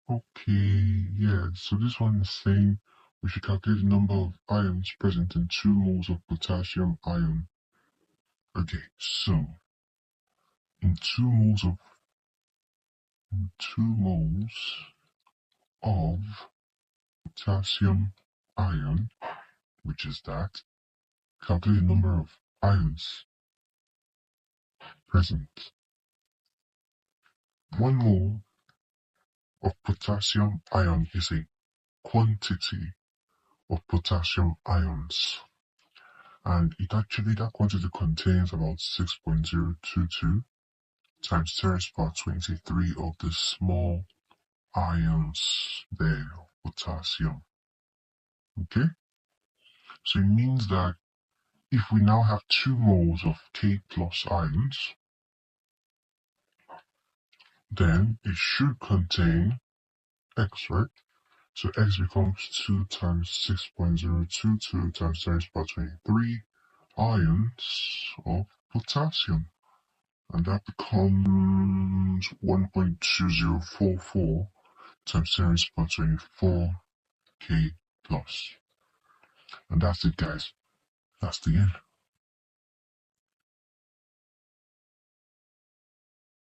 Okay, yeah, so this one is saying we should calculate the number of ions present in 2 moles of potassium ion. Okay, so in 2 moles of potassium ion, which is that, calculate the number of ions present. 1 mole of potassium ion is a quantity of potassium ions, and that quantity contains about 6.022 times 10 raised to the power 23 of the small ions there of potassium. Okay, so it means that if we now have 2 moles of K plus ions, then it should contain X, right? So X becomes 2 times 6.022 times 10 raised to the power 23 ions of potassium. And that becomes 1.2044 times 10 raised to the power 24 K plus. And that's it, guys. That's the end.